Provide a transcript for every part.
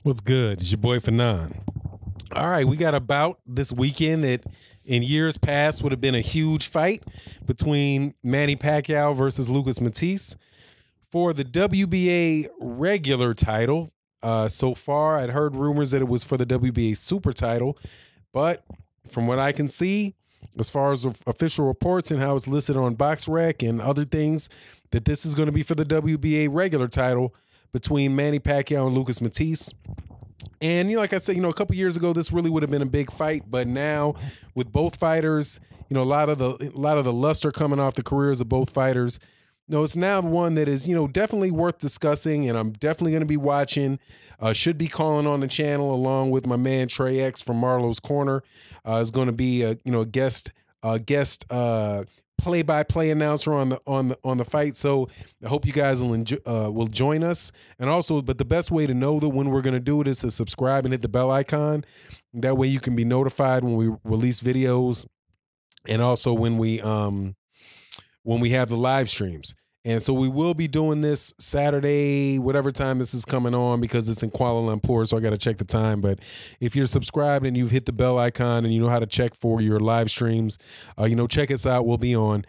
What's good? It's your boy Fanon. All right, we got a bout this weekend that in years past would have been a huge fight between Manny Pacquiao versus Lucas Matthysse for the WBA regular title. So far, I'd heard rumors that it was for the WBA super title, but from what I can see, as far as official reports and how it's listed on BoxRec and other things, that this is going to be for the WBA regular title between Manny Pacquiao and Lucas Matthysse. And like I said, a couple years ago, this really would have been a big fight. But now, with both fighters, a lot of the luster coming off the careers of both fighters, it's now one that is definitely worth discussing, and I'm definitely going to be watching. Should be calling on the channel along with my man Trey X from Marlowe's Corner. Is going to be a guest play-by-play announcer on the fight. So I hope you guys will join us. And also, but the best way to know that when we're going to do it is to subscribe and hit the bell icon. That way you can be notified when we release videos, and also when we have the live streams. And so we will be doing this Saturday, whatever time this is coming on, because it's in Kuala Lumpur, so I got to check the time. But if you're subscribed and you've hit the bell icon and you know how to check for your live streams, check us out. We'll be on.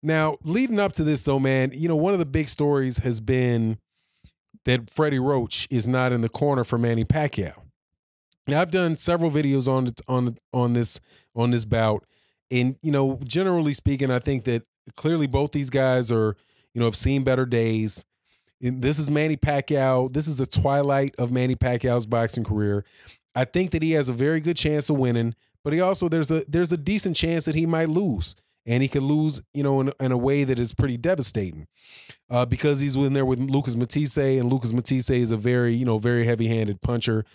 Now, leading up to this, though, man, one of the big stories has been that Freddie Roach is not in the corner for Manny Pacquiao. Now, I've done several videos on this bout, and generally speaking, I think that clearly both these guys are have seen better days. And this is Manny Pacquiao. This is the twilight of Manny Pacquiao's boxing career. I think that he has a very good chance of winning, but he also there's a decent chance that he might lose, and he could lose in a way that is pretty devastating because he's in there with Lucas Matthysse, and Lucas Matthysse is a very very heavy-handed puncher.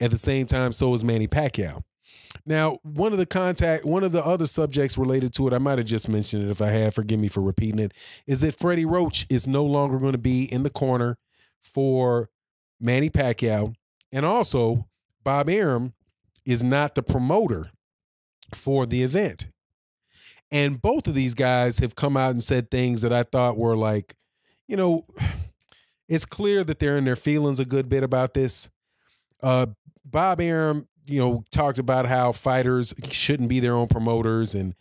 At the same time, so is Manny Pacquiao. Now, one of the other subjects related to it, I might have just mentioned it. If I have, forgive me for repeating it, is that Freddie Roach is no longer going to be in the corner for Manny Pacquiao. And also, Bob Arum is not the promoter for the event. And both of these guys have come out and said things that I thought were like, it's clear that they're in their feelings a good bit about this. Bob Arum, talked about how fighters shouldn't be their own promoters, and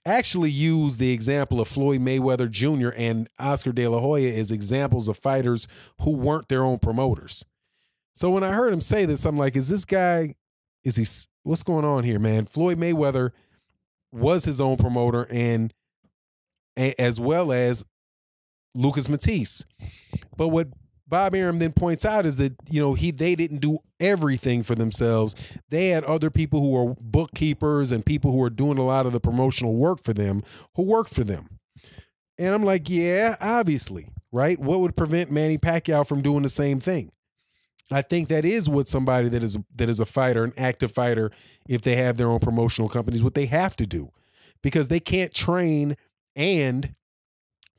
actually used the example of Floyd Mayweather Jr. and Oscar De La Hoya as examples of fighters who weren't their own promoters. So when I heard him say this, I'm like, what's going on here, man? Floyd Mayweather was his own promoter, and as well as Lucas Matthysse. But what Bob Arum then points out is that they didn't do everything for themselves. They had other people who were bookkeepers and people who were doing a lot of the promotional work for them, who worked for them. And I'm like, yeah, obviously, right? What would prevent Manny Pacquiao from doing the same thing? I think that is what somebody that is a fighter, an active fighter, if they have their own promotional companies, what they have to do, because they can't train and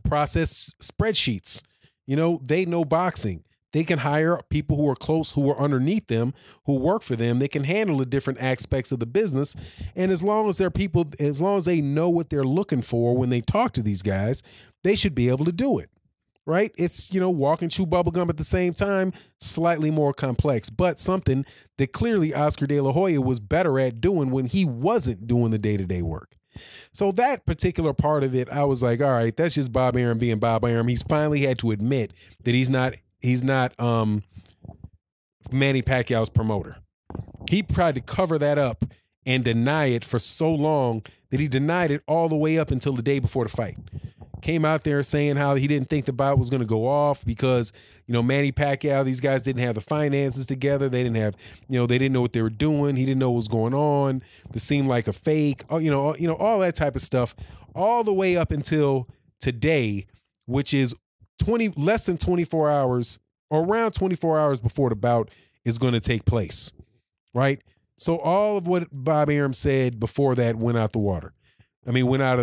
process spreadsheets. They know boxing. They can hire people who are close, who are underneath them, who work for them. They can handle the different aspects of the business. And as long as they know what they're looking for when they talk to these guys, they should be able to do it. Right? It's, walk and chew bubblegum at the same time, slightly more complex, but something that clearly Oscar De La Hoya was better at doing when he wasn't doing the day-to-day work. So that particular part of it, I was like, all right, that's just Bob Arum being Bob Arum. He's finally had to admit that he's not Manny Pacquiao's promoter. He tried to cover that up and deny it for so long that he denied it all the way up until the day before the fight. Came out there saying how he didn't think the bout was going to go off because, Manny Pacquiao, these guys didn't have the finances together. They didn't have, they didn't know what they were doing. He didn't know what was going on. This seemed like a fake, all that type of stuff, all the way up until today, which is less than 24 hours, or around 24 hours before the bout is going to take place, right? So all of what Bob Arum said before that went out the water. I mean, went out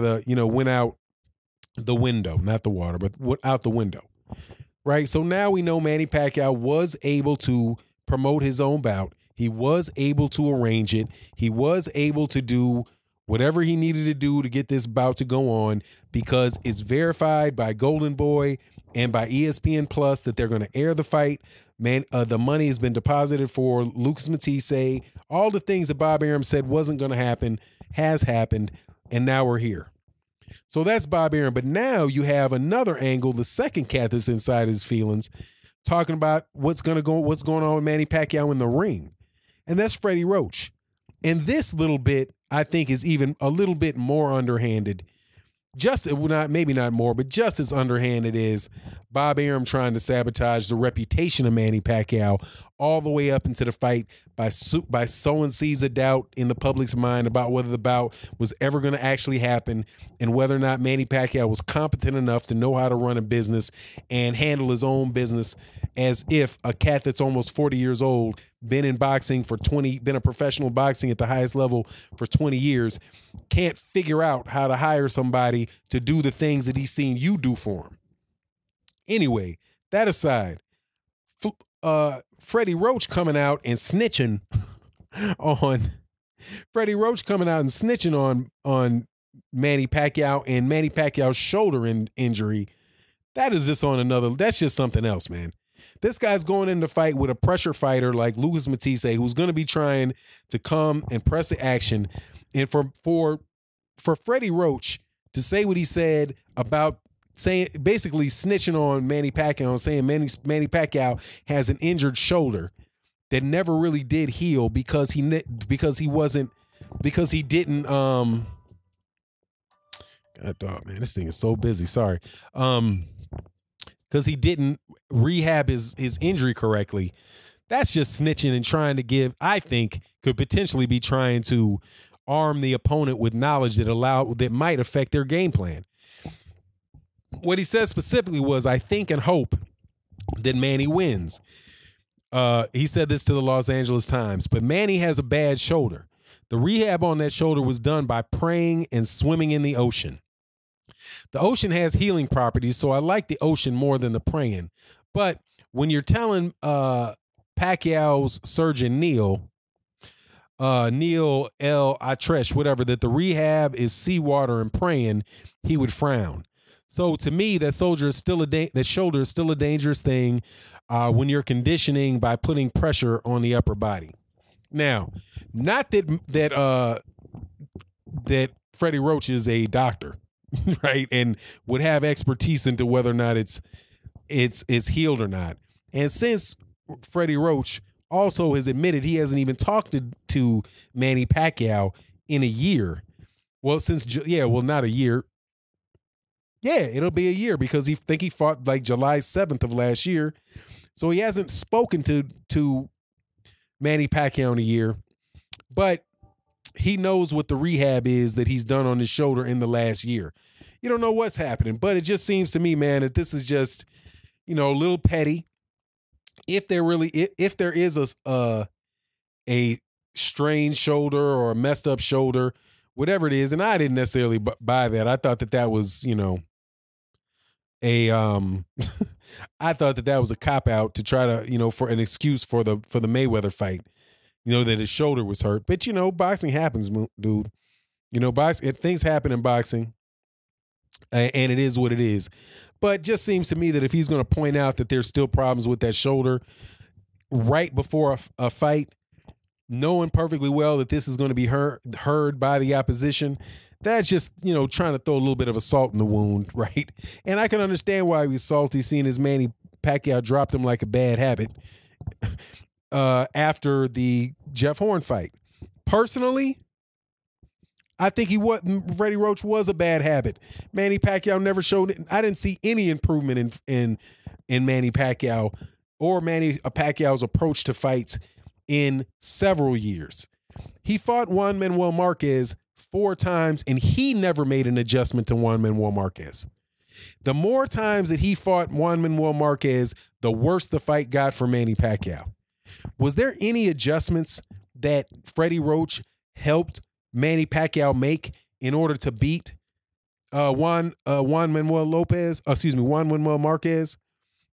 the window, not the water, but out the window, right? So now we know Manny Pacquiao was able to promote his own bout. He was able to arrange it. He was able to do whatever he needed to do to get this bout to go on, because it's verified by Golden Boy and by ESPN Plus that they're going to air the fight Man, the money has been deposited for Lucas Matthysse. All the things that Bob Arum said wasn't going to happen has happened, and now we're here. So that's Bob Arum. But now you have another angle, the second cat that's inside his feelings, talking about what's going on with Manny Pacquiao in the ring. And that's Freddie Roach. And this little bit, I think, is even a little bit more underhanded. Maybe not more, but just as underhanded is Bob Arum trying to sabotage the reputation of Manny Pacquiao all the way up into the fight by sowing seeds of doubt in the public's mind about whether the bout was ever going to actually happen and whether or not Manny Pacquiao was competent enough to know how to run a business and handle his own business, as if a cat that's almost 40 years old, been in boxing for 20, been a professional boxing at the highest level for 20 years, can't figure out how to hire somebody to do the things that he's seen you do for him. Anyway, that aside, Freddie Roach coming out and snitching on Manny Pacquiao and Manny Pacquiao's shoulder injury. That's just something else, man. This guy's going in the fight with a pressure fighter like Lucas Matthysse, who's going to be trying to come and press the action. And for Freddie Roach to say what he said about basically snitching on Manny Pacquiao and saying Manny Pacquiao has an injured shoulder that never really did heal because he didn't God dog, man, this thing is so busy. Sorry. Because he didn't rehab his injury correctly. That's just snitching and trying to I think could potentially be trying to arm the opponent with knowledge that might affect their game plan. What he said specifically was, I think and hope that Manny wins. He said this to the Los Angeles Times, but Manny has a bad shoulder. The rehab on that shoulder was done by praying and swimming in the ocean. The ocean has healing properties, so I like the ocean more than the praying. But when you're telling Pacquiao's surgeon, Neil L. Atresh, whatever, that the rehab is seawater and praying, he would frown. So to me, that shoulder is still a dangerous thing when you're conditioning by putting pressure on the upper body. Now, not that Freddie Roach is a doctor, right, and would have expertise into whether or not it's healed or not. And since Freddie Roach also has admitted he hasn't even talked to Manny Pacquiao in a year, not a year. Yeah, it'll be a year because he fought like July 7th of last year. So he hasn't spoken to Manny Pacquiao in a year, but he knows what the rehab is that he's done on his shoulder in the last year. You don't know what's happening, but it just seems to me, man, that this is just, a little petty. If there is a strained shoulder or a messed up shoulder, whatever it is, and I didn't necessarily buy that. I thought that was, I thought that was a cop out to try to, for an excuse for the Mayweather fight, that his shoulder was hurt. But boxing happens, dude. Things happen in boxing, and it is what it is. But just seems to me that if he's going to point out that there's still problems with that shoulder right before a fight, knowing perfectly well that this is going to be heard by the opposition, that's just, trying to throw a little bit of a salt in the wound, right? And I can understand why he was salty seeing as Manny Pacquiao dropped him like a bad habit after the Jeff Horn fight. Personally, I think Freddie Roach was a bad habit. Manny Pacquiao never showed it. I didn't see any improvement in Manny Pacquiao or Manny Pacquiao's approach to fights in several years. He fought Juan Manuel Marquez 4 times, and he never made an adjustment to Juan Manuel Marquez. The more times that he fought Juan Manuel Marquez, the worse the fight got for Manny Pacquiao. Was there any adjustments that Freddie Roach helped Manny Pacquiao make in order to beat Juan Manuel Marquez?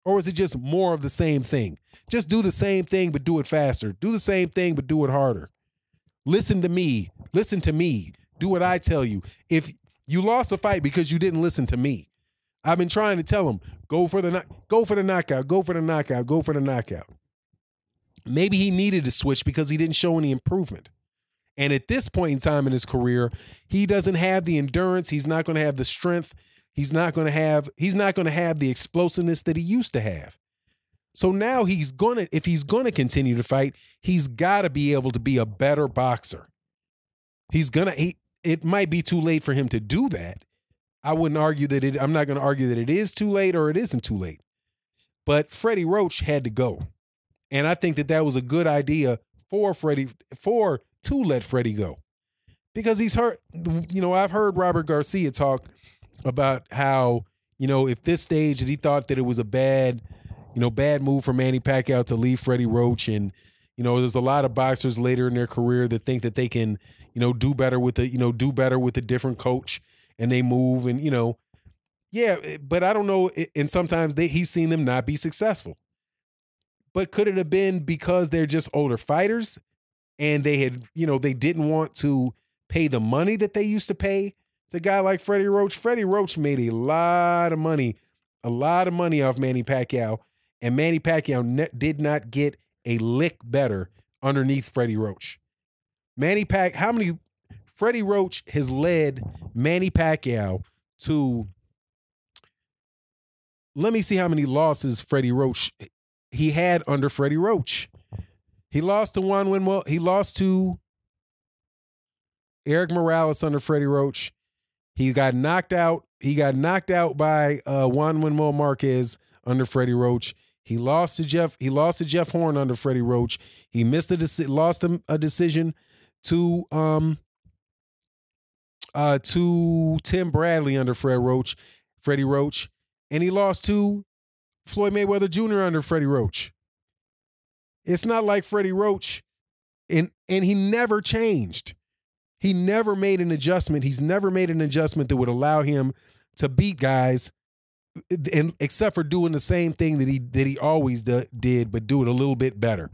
Or was it just more of the same thing? Just do the same thing, but do it faster. Do the same thing, but do it harder. Listen to me. Do what I tell you. If you lost a fight because you didn't listen to me, I've been trying to tell him, go for the knockout, go for the knockout, go for the knockout. Maybe he needed to switch because he didn't show any improvement. And at this point in time in his career, he doesn't have the endurance. He's not going to have the strength. He's not going to have the explosiveness that he used to have. So now if he's going to continue to fight, he's got to be able to be a better boxer. It might be too late for him to do that. I'm not going to argue that it is too late or it isn't too late. But Freddie Roach had to go. And I think that was a good idea to let Freddie go. Because he's hurt. I've heard Robert Garcia talk about how, if this stage that he thought that it was a bad move for Manny Pacquiao to leave Freddie Roach. And, there's a lot of boxers later in their career that think that they can, do better with a different coach, and they move and, yeah, but I don't know. And sometimes he's seen them not be successful. But could it have been because they're just older fighters and they had, they didn't want to pay the money that they used to pay to a guy like Freddie Roach? Freddie Roach made a lot of money off Manny Pacquiao, and Manny Pacquiao did not get a lick better underneath Freddie Roach. Freddie Roach has led Manny Pacquiao to, let me see how many losses Freddie Roach he had under Freddie Roach. He lost to Juan Manuel. He lost to Eric Morales under Freddie Roach. He got knocked out. He got knocked out by Juan Manuel Marquez under Freddie Roach. He lost to Jeff Horn under Freddie Roach. He lost a decision to Tim Bradley under Freddie Roach, and he lost to Floyd Mayweather Jr. under Freddie Roach. It's not like Freddie Roach, and he never changed. He never made an adjustment. He's never made an adjustment that would allow him to beat guys, and except for doing the same thing that he always did, but do it a little bit better,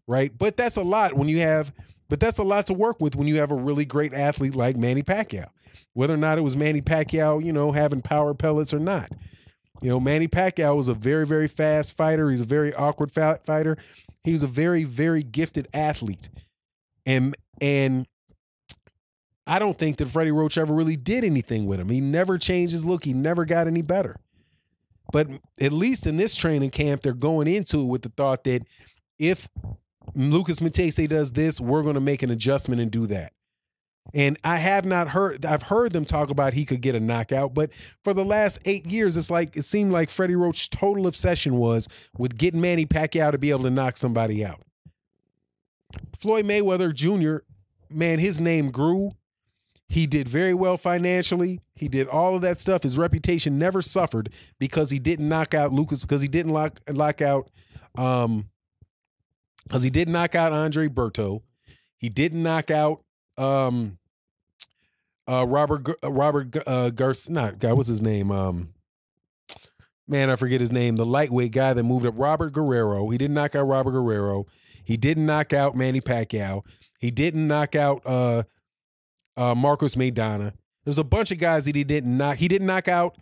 right? But that's a lot that's a lot to work with when you have a really great athlete like Manny Pacquiao. Whether or not it was Manny Pacquiao, having power pellets or not. Manny Pacquiao was a very, very fast fighter. He's a very awkward fighter. He was a very, very gifted athlete. And I don't think that Freddie Roach ever really did anything with him. He never changed his look. He never got any better. But at least in this training camp, they're going into it with the thought that if Lucas Matthysse does this, we're going to make an adjustment and do that. And I've heard them talk about he could get a knockout, but for the last 8 years, it seemed like Freddie Roach's total obsession was with getting Manny Pacquiao to be able to knock somebody out. Floyd Mayweather Jr., man, his name grew. He did very well financially. He did all of that stuff. His reputation never suffered because he didn't knock out Lucas, because he didn't knock out Andre Berto. He didn't knock out Robert Garcia. Not guy. What's his name? Man, I forget his name. The lightweight guy that moved up, Robert Guerrero. He didn't knock out Robert Guerrero. He didn't knock out Manny Pacquiao. He didn't knock out Marcos Maidana. There's a bunch of guys that he didn't knock. He didn't knock out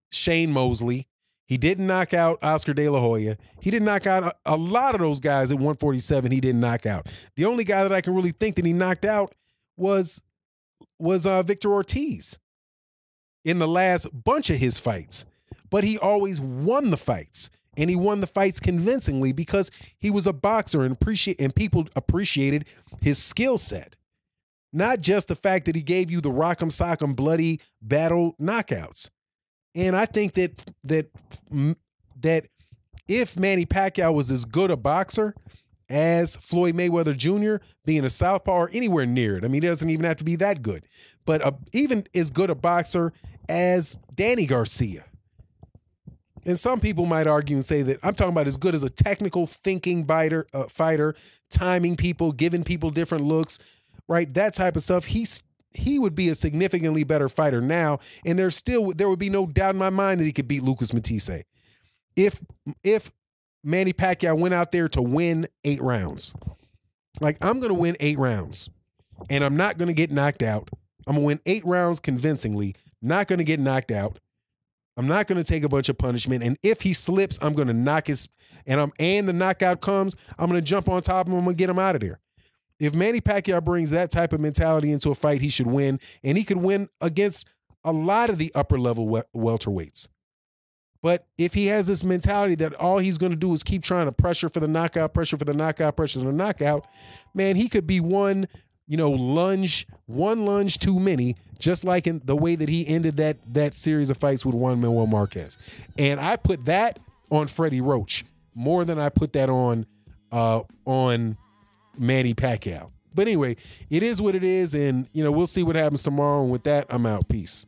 Shane Mosley. He didn't knock out Oscar De La Hoya. He didn't knock out a lot of those guys at 147. He didn't knock out. The only guy that I can really think that he knocked out was Victor Ortiz in the last bunch of his fights. But he always won the fights, and he won the fights convincingly because he was a boxer and people appreciated his skill set. Not just the fact that he gave you the rock'em sock'em bloody battle knockouts. And I think that if Manny Pacquiao was as good a boxer as Floyd Mayweather Jr., being a southpaw or anywhere near it, I mean, he doesn't even have to be that good, but even as good a boxer as Danny Garcia. And some people might argue and say that I'm talking about as good as a technical thinking fighter, timing people, giving people different looks, right? That type of stuff. He would be a significantly better fighter now, and there would be no doubt in my mind that he could beat Lucas Matthysse. If Manny Pacquiao went out there to win 8 rounds, like, I'm going to win 8 rounds, and I'm not going to get knocked out. I'm going to win 8 rounds convincingly, not going to get knocked out, I'm not going to take a bunch of punishment. And if he slips, I'm going to knock his, and the knockout comes, I'm going to jump on top of him and get him out of there. If Manny Pacquiao brings that type of mentality into a fight, he should win. And he could win against a lot of the upper level welterweights. But if he has this mentality that all he's going to do is keep trying to pressure for the knockout, pressure for the knockout, pressure for the knockout, man, he could be one lunge too many, just like in the way that he ended that series of fights with Juan Manuel Marquez. And I put that on Freddie Roach more than I put that on Manny Pacquiao. But anyway, it is what it is, and we'll see what happens tomorrow. And with that, I'm out. Peace.